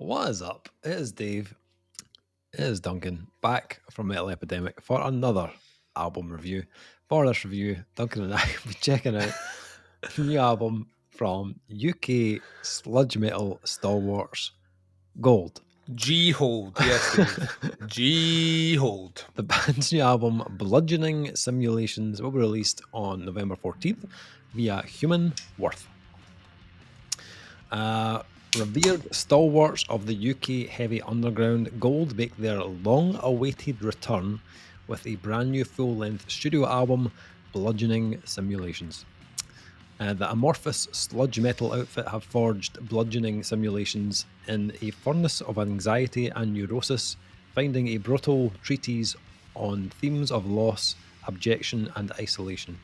What is up? It is Dave. It is Duncan back from Metal Epidemic for another album review. For this review, Duncan and I will be checking out the new album from UK sludge metal stalwarts, GHOLD. GHOLD, yes, Dave. GHOLD. The band's new album, Bludgeoning Simulations, will be released on November 14th via Human Worth. Revered stalwarts of the UK heavy underground, GHOLD make their long-awaited return with a brand new full-length studio album, Bludgeoning Simulations. The amorphous sludge metal outfit have forged Bludgeoning Simulations in a furnace of anxiety and neurosis, finding a brutal treatise on themes of loss, abjection, and isolation.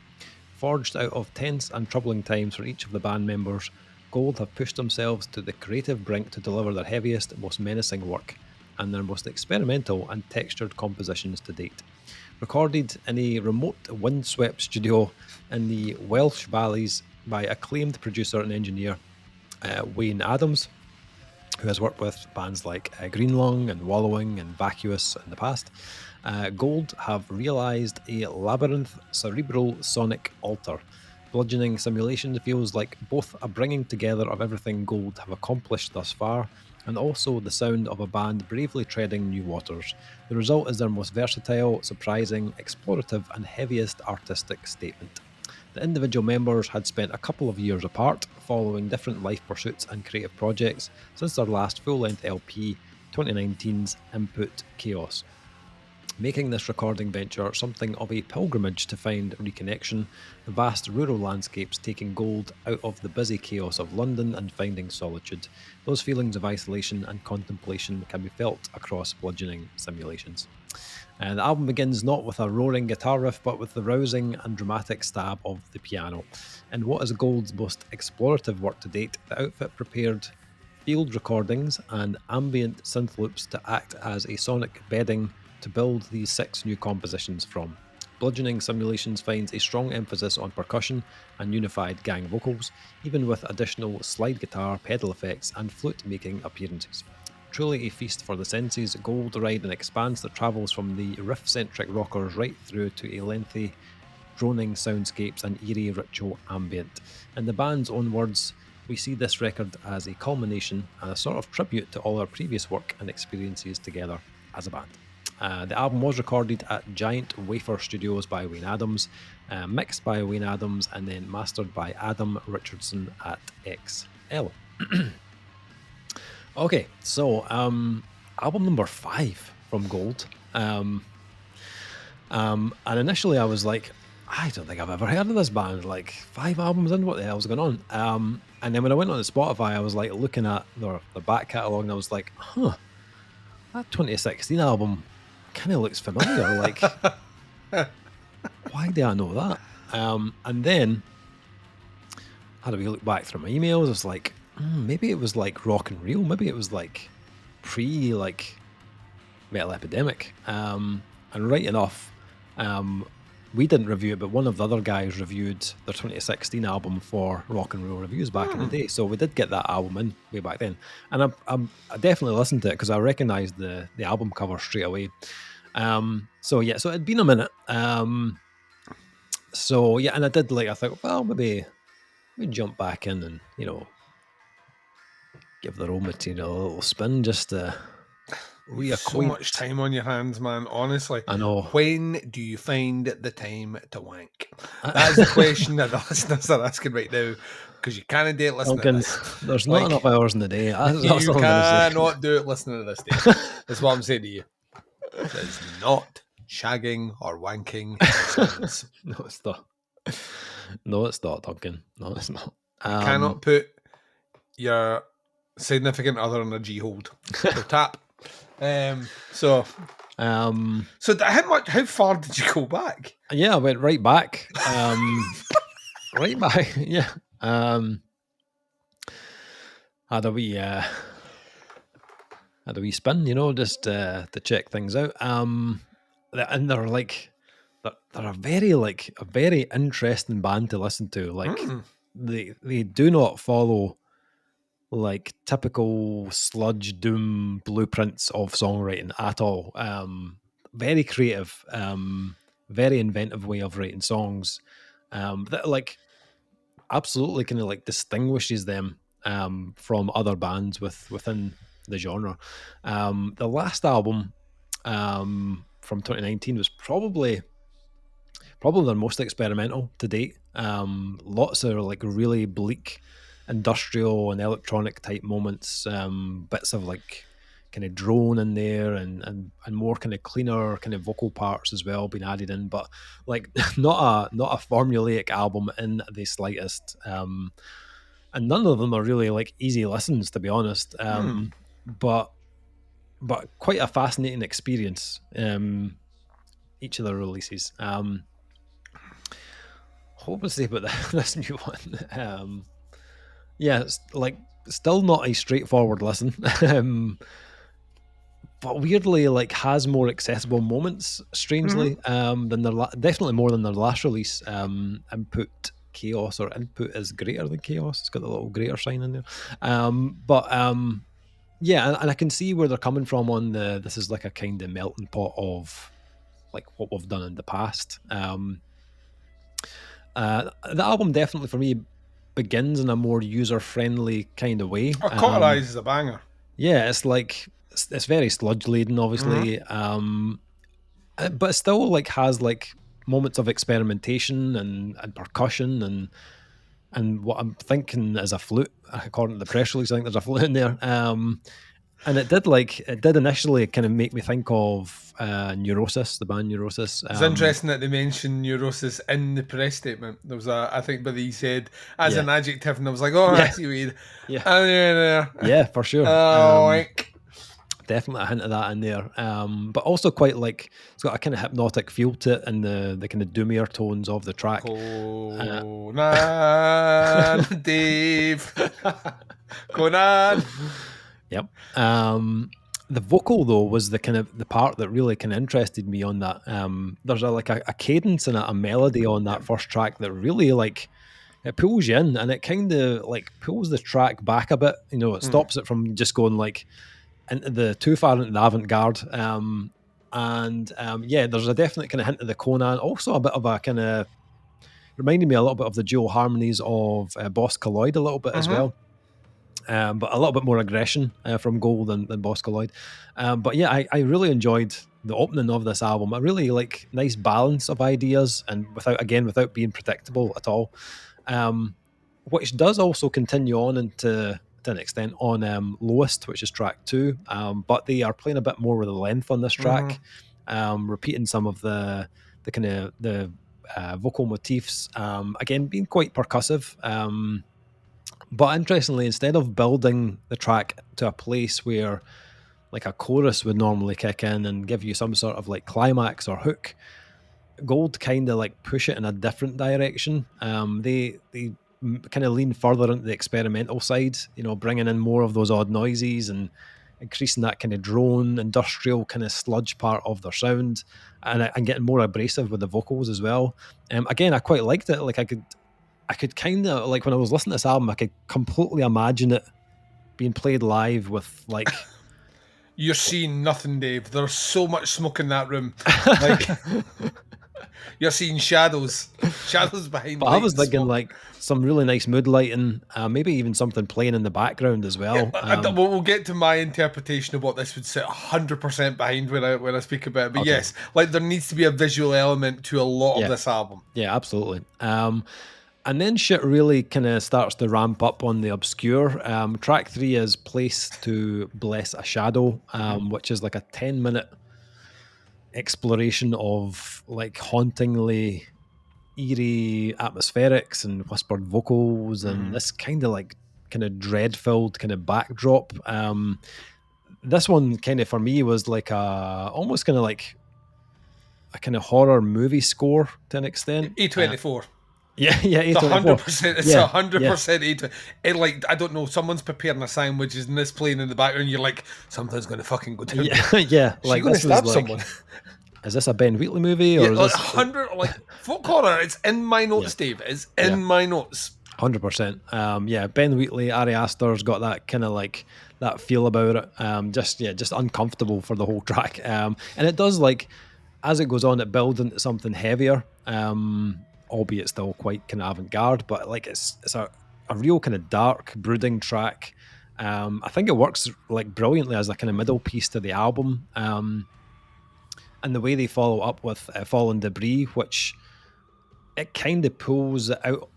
Forged out of tense and troubling times for each of the band members, GHOLD have pushed themselves to the creative brink to deliver their heaviest, most menacing work, and their most experimental and textured compositions to date. Recorded in a remote, windswept studio in the Welsh Valleys by acclaimed producer and engineer Wayne Adams, who has worked with bands like Green Lung and Wallowing and Vacuous in the past. GHOLD have realised a labyrinth cerebral sonic altar. Bludgeoning Simulations feels like both a bringing together of everything GHOLD have accomplished thus far, and also the sound of a band bravely treading new waters. The result is their most versatile, surprising, explorative, and heaviest artistic statement. The individual members had spent a couple of years apart, following different life pursuits and creative projects since their last full-length LP, 2019's Input Chaos, making this recording venture something of a pilgrimage to find reconnection, the vast rural landscapes taking GHOLD out of the busy chaos of London and finding solitude. Those feelings of isolation and contemplation can be felt across Bludgeoning Simulations. The album begins not with a roaring guitar riff, but with the rousing and dramatic stab of the piano. In what is GHOLD's most explorative work to date, the outfit prepared field recordings and ambient synth loops to act as a sonic bedding to build these 6 new compositions from. Bludgeoning Simulations finds a strong emphasis on percussion and unified gang vocals, even with additional slide guitar, pedal effects, and flute making appearances. Truly a feast for the senses, GHOLD ride an expanse that travels from the riff-centric rockers right through to a lengthy, droning soundscapes and eerie ritual ambient. In the band's own words, we see this record as a culmination and a sort of tribute to all our previous work and experiences together as a band. The album was recorded at Giant Wafer Studios by Wayne Adams, mixed by Wayne Adams, and then mastered by Adam Richardson at XL. Okay, so album number 5 from GHOLD. And initially I was like, I don't think I've ever heard of this band. Like 5 albums in, what the hell's going on? And then when I went on to Spotify, I was like looking at their back catalogue, and I was like, that 2016 album kind of looks familiar. Like, why do I know that? And then had a wee look back through my emails. It's like, maybe it was like Rock and Reel. Maybe it was like pre like Metal Epidemic. And right enough, we didn't review it, but one of the other guys reviewed their 2016 album for Rock and Roll Reviews back in the day. So we did get that album in way back then. And I definitely listened to it because I recognised the album cover straight away. So it'd been a minute. And I did I thought, well, maybe we jump back in and, give their old material a little spin just to reacquaint. So much time on your hands, man. Honestly, I know. When do you find the time to wank? That's the question that the listeners are asking right now, because you can't do it listening to this. There's not enough hours in the day. You cannot do it listening to this, Dave. That's what I'm saying to you. It's not shagging or wanking. No, it's not. No, it's not, Duncan. No, it's not. You cannot put your significant other on a GHOLD. So tap. So how far did you go back? Yeah, I went right back. Right back. Yeah. Had a wee spin, just to check things out. And they're like, they're a very interesting band to listen to. Like they do not follow like typical sludge doom blueprints of songwriting at all. Very creative, very inventive way of writing songs. That like absolutely kind of like distinguishes them from other bands within the genre. The last album from 2019 was probably their most experimental to date. Lots of like really bleak industrial and electronic type moments, bits of like kind of drone in there, and more kind of cleaner kind of vocal parts as well being added in, but like not a formulaic album in the slightest. And none of them are really like easy listens, to be honest. But quite a fascinating experience. Each of their releases. What was I say about this new one? Yeah, it's like still not a straightforward listen, but weirdly like has more accessible moments. Strangely, than their definitely more than their last release. Input chaos or input is greater than chaos. It's got the little greater sign in there. Yeah, and I can see where they're coming from on the. This is like a kind of melting pot of like what we've done in the past. The album definitely for me begins in a more user-friendly kind of way. Cauterize is a banger. Yeah, it's like it's very sludge laden, obviously, but it still like has like moments of experimentation and percussion and what I'm thinking is a flute. According to the press release, I think there's a flute in there. And it did initially kind of make me think of Neurosis, the band Neurosis. It's interesting that they mentioned Neurosis in the press statement. There was I think, but he said as an adjective, and I was like, oh, I see what you yeah, for sure. Definitely a hint of that in there. But also quite like it's got a kind of hypnotic feel to it and the kind of doomier tones of the track. Conan, Dave, Conan. Yep. The vocal though was the kind of the part that really kind of interested me on that. There's a cadence and a melody on that first track that really like it pulls you in, and it kind of like pulls the track back a bit. You know, it stops it from just going like into the too far into the avant-garde. Yeah, there's a definite kind of hint of the Conan. Also a bit of a kind of reminded me a little bit of the dual harmonies of Boss Colloid a little bit as well. But a little bit more aggression from Gold than Boss Colloid. But yeah, I really enjoyed the opening of this album. A really like nice balance of ideas and without being predictable at all. Which does also continue on to an extent on Lowest, which is track 2. But they are playing a bit more with the length on this track, repeating some of the kind of the vocal motifs. Again, being quite percussive. But interestingly, instead of building the track to a place where like a chorus would normally kick in and give you some sort of like climax or hook, Gold kind of like push it in a different direction. They kind of lean further into the experimental side, you know, bringing in more of those odd noises and increasing that kind of drone, industrial kind of sludge part of their sound, and getting more abrasive with the vocals as well. Again, I quite liked it. Like I could kind of like when I was listening to this album, I could completely imagine it being played live with like. You're seeing nothing, Dave. There's so much smoke in that room. Like you're seeing shadows behind. But I was thinking like some really nice mood lighting, maybe even something playing in the background as well. Yeah, we'll get to my interpretation of what this would sit 100% behind when I speak about it. But okay. Yes, like there needs to be a visual element to a lot of this album. Yeah, absolutely. And then shit really kind of starts to ramp up on the obscure. Track 3 is Place to Bless a Shadow, which is like a 10-minute exploration of like hauntingly eerie atmospherics and whispered vocals and this kind of dread-filled kind of backdrop. This one kind of for me was like almost kind of like a kind of horror movie score to an extent. A24. Yeah, it's 100%. It's 100%. It like I don't know. Someone's preparing a sandwich and this playing in the background. You're like, something's going to fucking go down. Yeah. Like going to stab someone. Is this a Ben Wheatley movie or is like this 100 like folk horror? It's in my notes, Dave. It's in my notes. 100%. Yeah, Ben Wheatley, Ari Aster's got that kind of like that feel about it. Just uncomfortable for the whole track. And it does, like, as it goes on, it builds into something heavier. Albeit still quite kind of avant-garde, but like it's a real kind of dark, brooding track. I think it works like brilliantly as a kind of middle piece to the album. And the way they follow up with Fallen Debris, which it kind of pulls it out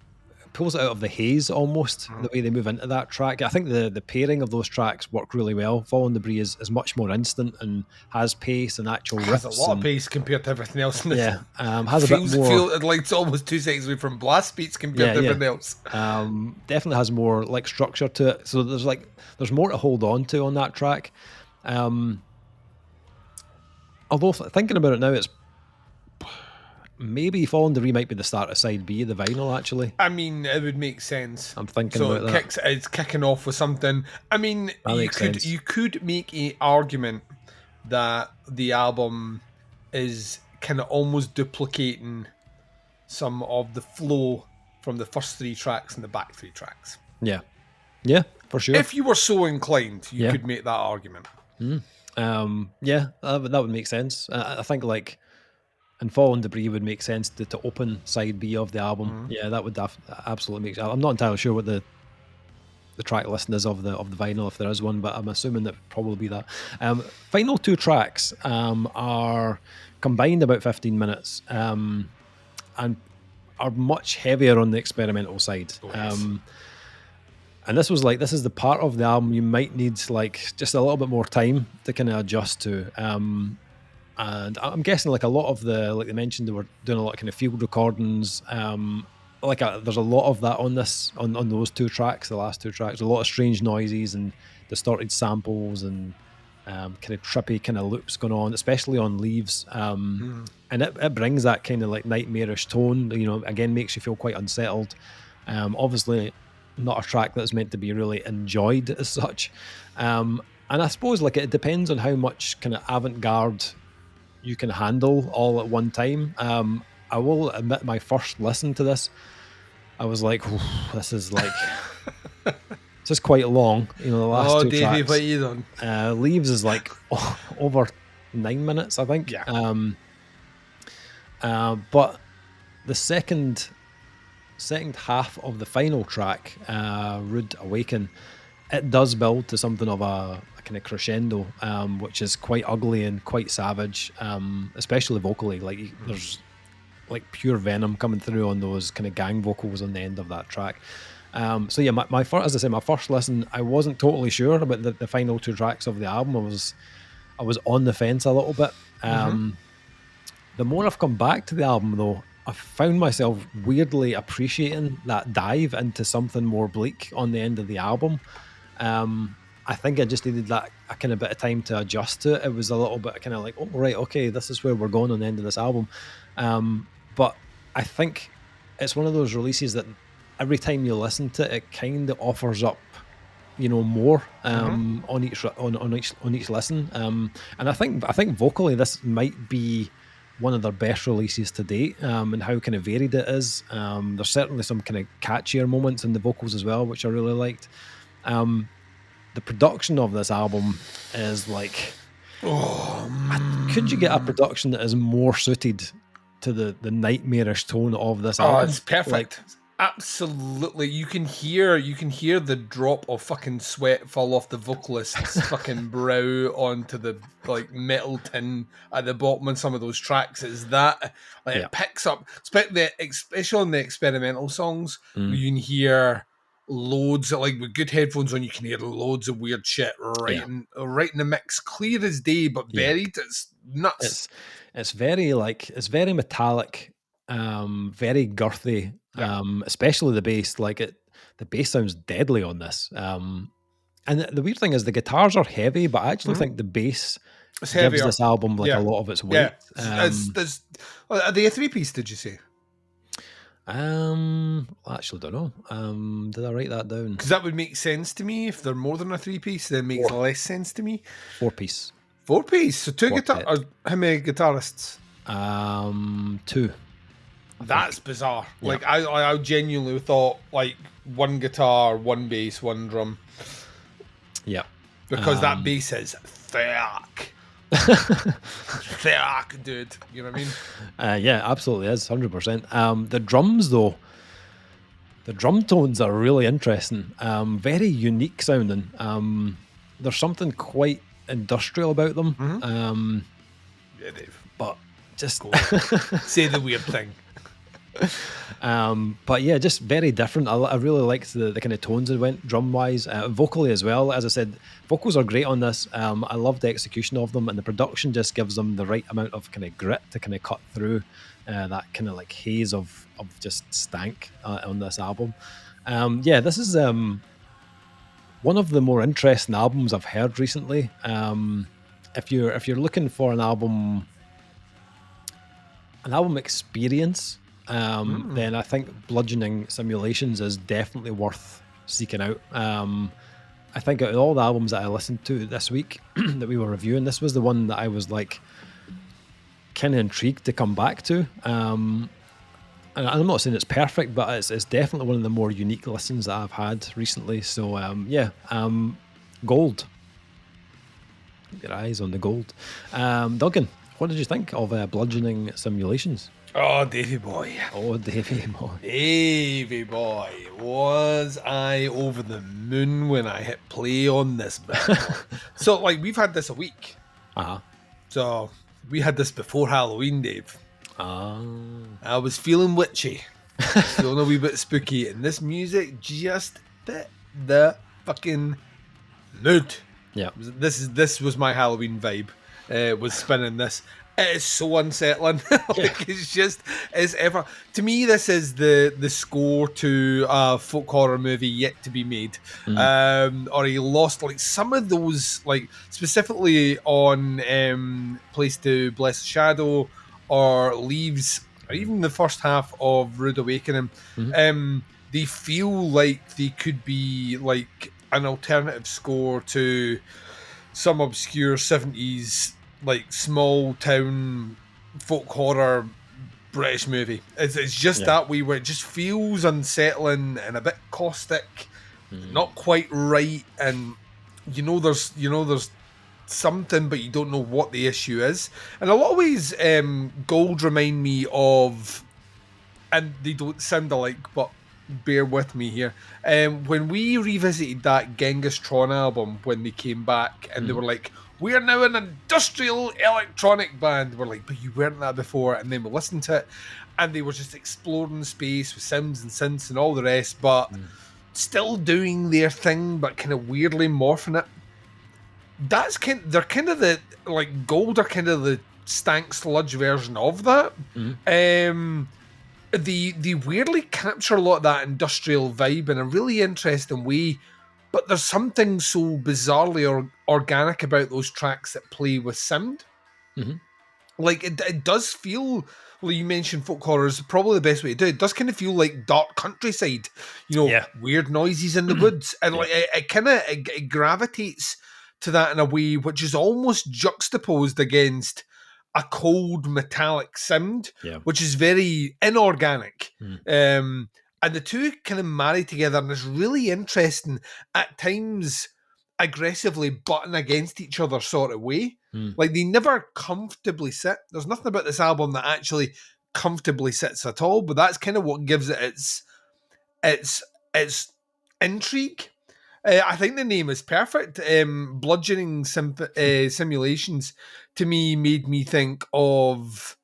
of the haze almost, the way they move into that track. I think the pairing of those tracks work really well. Fallen Debris is much more instant and has pace and actual riffs. Has a lot of pace compared to everything else in this. Yeah, has a bit more. Feels like it's almost 2 seconds away from blast beats compared to everything else. Definitely has more like structure to it. So there's more to hold on to on that track. Although thinking about it now, it's maybe Fallen Debris might be the start of side B of the vinyl, actually. I mean, it would make sense. I'm thinking about that. It's kicking off with something. I mean, you could make an argument that the album is kind of almost duplicating some of the flow from the first 3 tracks and the back 3 tracks. Yeah, for sure. If you were so inclined, you could make that argument. Yeah, that would make sense. I think like, and Fallen Debris would make sense to open side B of the album. Yeah, that would absolutely make sense. I'm not entirely sure what the track list is of the vinyl, if there is one, but I'm assuming that would probably be that. Final 2 tracks are combined about 15 minutes and are much heavier on the experimental side. And this is the part of the album you might need like just a little bit more time to kind of adjust to. And I'm guessing like a lot of like they mentioned, they were doing a lot of kind of field recordings. There's a lot of that on those 2 tracks, the last 2 tracks. A lot of strange noises and distorted samples and kind of trippy kind of loops going on, especially on Leaves. And it brings that kind of like nightmarish tone, again, makes you feel quite unsettled. Obviously not a track that's meant to be really enjoyed as such. And I suppose like it depends on how much kind of avant-garde you can handle all at one time. I will admit, my first listen to this, I was like, this is like this is quite long. The last 2 Davey, tracks. what you done? Leaves is like over 9 minutes, I think. Yeah. But the second half of the final track, Rude Awaken, it does build to something of a kind of crescendo, which is quite ugly and quite savage, especially vocally. Like there's like pure venom coming through on those kind of gang vocals on the end of that track. So yeah, my first, as I said, my first listen, I wasn't totally sure about the final 2 tracks of the album. I was on the fence a little bit. The more I've come back to the album, though, I've found myself weirdly appreciating that dive into something more bleak on the end of the album. I think I just needed that a kind of bit of time to adjust to it. It was a little bit kind of like, oh, right, okay, this is where we're going on the end of this album. But I think it's one of those releases that every time you listen to it, it kind of offers up, more on each listen. And I think vocally this might be one of their best releases to date, and how kind of varied it is. There's certainly some kind of catchier moments in the vocals as well, which I really liked. The production of this album is like, could you get a production that is more suited to the nightmarish tone of this album? Oh, it's perfect. Absolutely. You can hear the drop of fucking sweat fall off the vocalist's fucking brow onto the like metal tin at the bottom on some of those tracks. Is that it picks up, especially on the experimental songs, where you can hear loads of, like, with good headphones on, you can hear loads of weird shit right in the mix, clear as day, but buried. It's nuts. It's very metallic, very girthy, especially the bass. Like the bass sounds deadly on this. And the weird thing is the guitars are heavy, but I actually think the bass gives this album like a lot of its weight. Are they a 3-piece, did you say? I actually don't know. Did I write that down? Because that would make sense to me. If they're more than a 3-piece, then it makes less sense to me. 4-piece. 4-piece. So 2 guitars. How many guitarists? 2. That's bizarre. Yeah. Like I genuinely thought like one guitar, one bass, one drum, Yeah. because that bass is thick. Thick, dude. You know what I mean? Yeah, absolutely is 100%. The drums, though, the drum tones are really interesting. Very unique sounding. There's something quite industrial about them. Yeah, Dave. But just Say the weird thing. but yeah, just very different. I really liked the kind of tones it went drum wise, vocally as well. As I said, vocals are great on this. I love the execution of them, and the production just gives them the right amount of kind of grit to kind of cut through that kind of like haze of just stank on this album. Yeah, this is one of the more interesting albums I've heard recently. If you're looking for an album experience, then I think Bludgeoning Simulations is definitely worth seeking out. I think out of all the albums that I listened to this week that we were reviewing, this was the one that I was like kind of intrigued to come back to. And I'm not saying it's perfect, but it's definitely one of the more unique listens that I've had recently. So Gold. Keep your eyes on the gold. Duncan, what did you think of Bludgeoning Simulations? Oh, Davey boy. Oh, Davey boy. Davey boy. Was I over the moon when I hit play on this bad boy. So, like, we've had this a week. Uh-huh. So, we had this before Halloween, Dave. I was feeling witchy. Feeling a wee bit spooky. And this music just fit the fucking mood. Yeah. This was my Halloween vibe. Was spinning this. It is so unsettling. Like, it's ever. To me, this is the score to a folk horror movie yet to be made. Or a lost, like some of those, like specifically on Place to Bless the Shadow or Leaves, or even the first half of Rude Awakening. They feel like they could be like an alternative score to some obscure 70s like small town folk horror British movie. It's just that way where it just feels unsettling and a bit caustic, not quite right, and there's something, but you don't know what the issue is. And a lot of ways, Gold remind me of, and they don't sound alike, but bear with me here. When we revisited that Genghis Tron album when they came back, and they were like, "We're now an industrial electronic band." We're like, "But you weren't that before." And then we listened to it, and they were just exploring space with sims and synths and all the rest, but still doing their thing, but kind of weirdly morphing it. They're kind of the, like, Gold are kind of the stank sludge version of that. They weirdly capture a lot of that industrial vibe in a really interesting way, but there's something so bizarrely organic about those tracks that play with sound. Like, it does feel, well, you mentioned folk horror is probably the best way to do it. It does kind of feel like dark countryside, weird noises in the woods, and like it kind of it gravitates to that in a way which is almost juxtaposed against a cold metallic sound, which is very inorganic. And the two kind of marry together in this really interesting, at times aggressively butting against each other sort of way. Like, they never comfortably sit. There's nothing about this album that actually comfortably sits at all, but that's kind of what gives it its intrigue. I think the name is perfect. Bludgeoning Simulations, to me, made me think of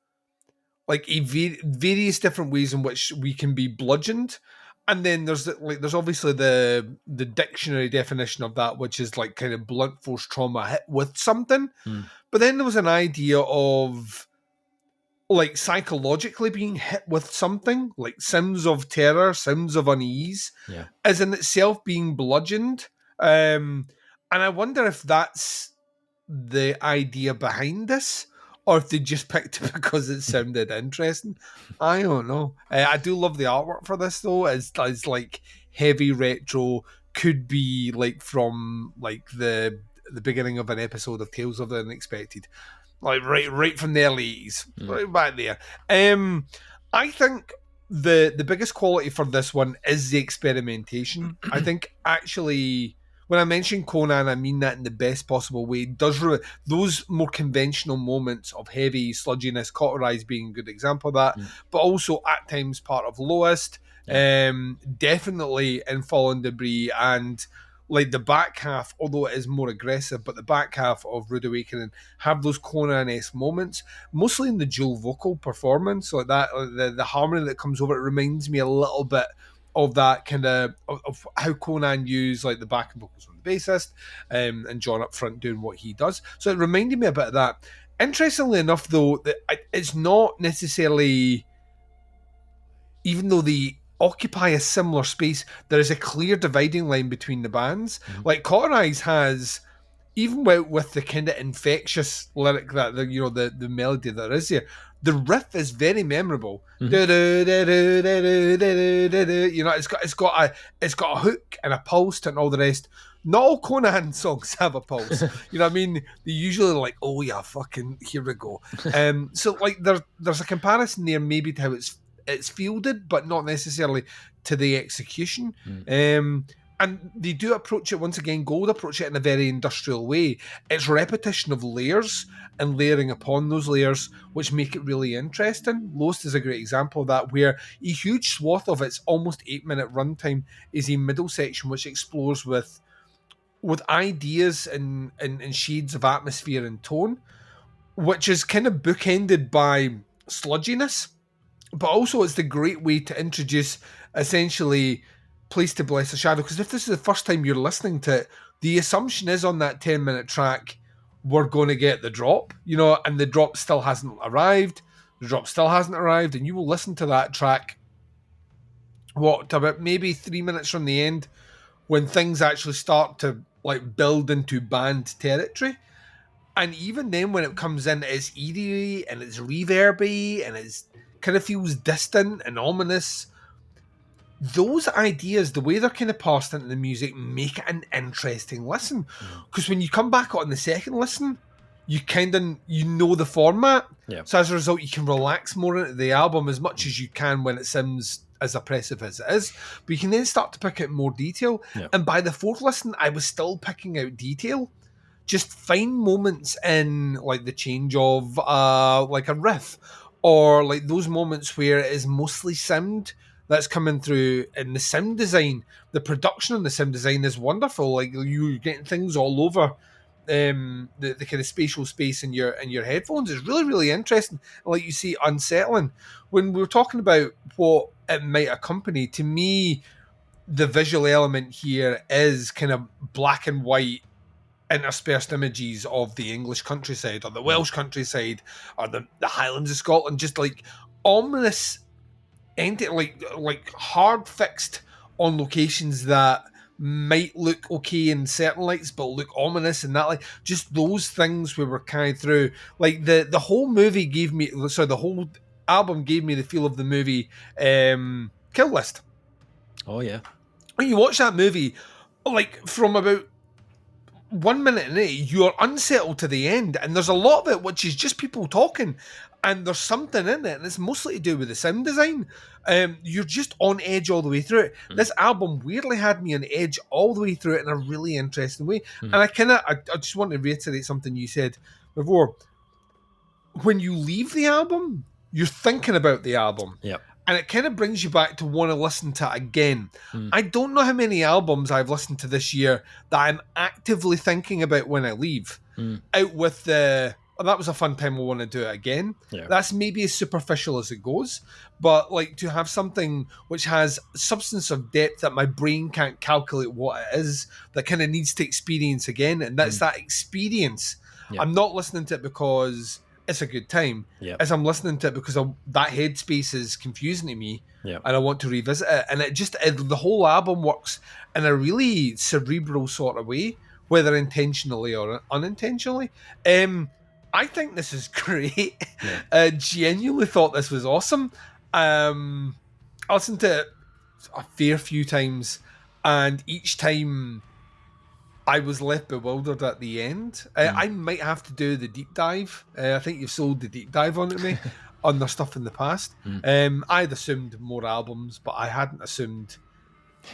like various different ways in which we can be bludgeoned, and then there's obviously the dictionary definition of that, which is like kind of blunt force trauma hit with something. But then there was an idea of like psychologically being hit with something, like sims of terror, sims of unease, is in itself being bludgeoned. And I wonder if that's the idea behind this, or if they just picked it because it sounded interesting. I don't know. I do love the artwork for this, though. It's like heavy retro, could be like from like the beginning of an episode of Tales of the Unexpected. Like right from the early 80s, right back there. I think the biggest quality for this one is the experimentation. I think actually, when I mention Conan, I mean that in the best possible way. It does those more conventional moments of heavy sludginess, Cauterize being a good example of that, but also at times part of Lowest, definitely in Fallen Debris, and like the back half, although it is more aggressive, but the back half of Rude Awakening have those Conan-esque moments, mostly in the dual vocal performance, like that, the harmony that comes over it reminds me a little bit of that kind of how Conan used like the backing vocals from the bassist, and John up front doing what he does. So it reminded me a bit of that. Interestingly enough, though, that it's not necessarily, even though they occupy a similar space, there is a clear dividing line between the bands. Like Cauterize has, even with the kind of infectious lyric that the melody that is here, the riff is very memorable. It's got a hook and a pulse and all the rest. Not all Conan songs have a pulse. You know what I mean? They usually like, oh yeah, fucking here we go. So like there's a comparison there maybe to how it's fielded, but not necessarily to the execution. And they do approach it, once again, GHOLD approach it in a very industrial way. It's repetition of layers and layering upon those layers, which make it really interesting. Lost is a great example of that, where a huge swath of its almost 8-minute runtime is a middle section which explores with ideas and shades of atmosphere and tone, which is kind of bookended by sludginess. But also it's the great way to introduce essentially Place to Bless a Shadow, because if this is the first time you're listening to it, the assumption is on that 10-minute track we're going to get the drop, and the drop still hasn't arrived. And you will listen to that track about maybe 3 minutes from the end, when things actually start to like build into band territory. And even then, when it comes in, it's eerie and it's reverby and it's kind of feels distant and ominous. Those ideas, the way they're kind of passed into the music, make it an interesting listen. Because when you come back on the second listen, you know the format. Yeah. So as a result, you can relax more into the album as much as you can when it sounds as oppressive as it is. But you can then start to pick out more detail. Yeah. And by the fourth listen, I was still picking out detail. Just fine moments in like the change of like a riff, or like those moments where it is mostly sound that's coming through, and the sound design, the production on the sound design is wonderful. Like you're getting things all over the kind of spatial space in your headphones is really, really interesting. And like you see, unsettling. When we were talking about what it might accompany, to me, the visual element here is kind of black and white interspersed images of the English countryside or the Welsh countryside or the Highlands of Scotland, just like ominous, like hard fixed on locations that might look okay in certain lights but look ominous in that light. Just those things we were carried through. Like the whole movie gave me, the whole album gave me the feel of the movie Kill List. Oh yeah. When you watch that movie, like from about 1 minute in it, you're unsettled to the end, and there's a lot of it which is just people talking, and there's something in it, and it's mostly to do with the sound design. You're just on edge all the way through it. This album weirdly had me on edge all the way through it in a really interesting way. And I just want to reiterate something you said before. When you leave the album, you're thinking about the album. Yep. And it kind of brings you back to want to listen to it again. I don't know how many albums I've listened to this year that I'm actively thinking about when I leave. Out with that was a fun time, I want to do it again. Yeah. That's maybe as superficial as it goes. But like to have something which has substance of depth that my brain can't calculate what it is, that kind of needs to experience again. And that's that experience. Yeah. I'm not listening to it because it's a good time. As I'm listening to it because that headspace is confusing to me, and I want to revisit it. And the whole album works in a really cerebral sort of way, whether intentionally or unintentionally. I think this is great. I genuinely thought this was awesome. I listened to it a fair few times, and each time I was left bewildered at the end. I might have to do the deep dive. I think you've sold the deep dive on to me. on their stuff in the past. Mm. I'd assumed more albums, but I hadn't assumed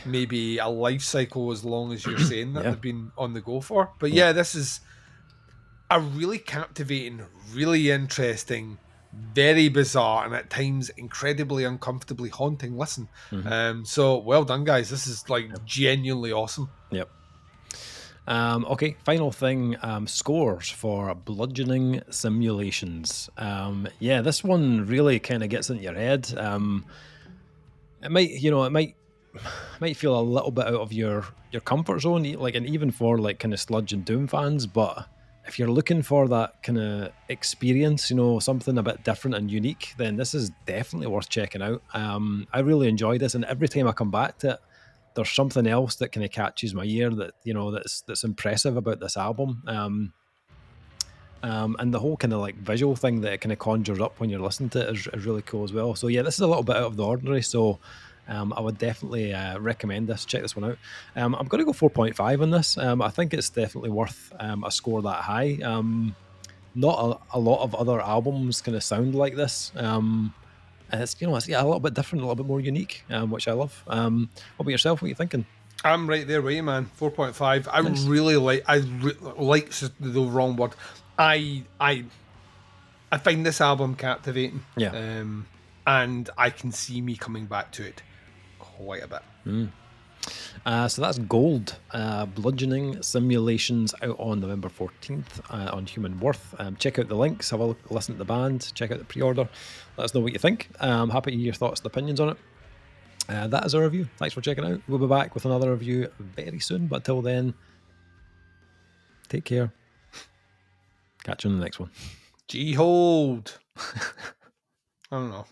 maybe a life cycle as long as you're saying that Yeah. they've been on the go for. But Yeah. yeah, this is a really captivating, really interesting, very bizarre, and at times incredibly uncomfortably haunting listen. Mhm. So well done, guys. This is like Yep. genuinely awesome. Yep. Okay, final thing, scores for Bludgeoning Simulations. Yeah, this one really kind of gets into your head. It might, it might feel a little bit out of your comfort zone, like, and even for like kind of sludge and doom fans. But if you're looking for that kind of experience, something a bit different and unique, then this is definitely worth checking out. I really enjoy this, and every time I come back to it, there's something else that kind of catches my ear that that's impressive about this album. And the whole kind of like visual thing that it kind of conjures up when you're listening to it is really cool as well. So yeah, this is a little bit out of the ordinary. So I would definitely recommend this. Check this one out. I'm going to go 4.5 on this. I think it's definitely worth a score that high. Not a lot of other albums kind of sound like this. And it's a little bit different, a little bit more unique, which I love. What about yourself? What are you thinking? I'm right there with you, man. 4.5. I Nice. really like. Like's the wrong word. I find this album captivating. Yeah. And I can see me coming back to it quite a bit. So that's Gold, Bludgeoning Simulations, out on November 14th on Human Worth. Check out the links, have a listen to the band, check out the pre-order. Let us know what you think. Happy to hear your thoughts and opinions on it. That is our review. Thanks for checking out. We'll be back with another review very soon, but till then, take care. Catch you in the next one. GHOLD. I don't know.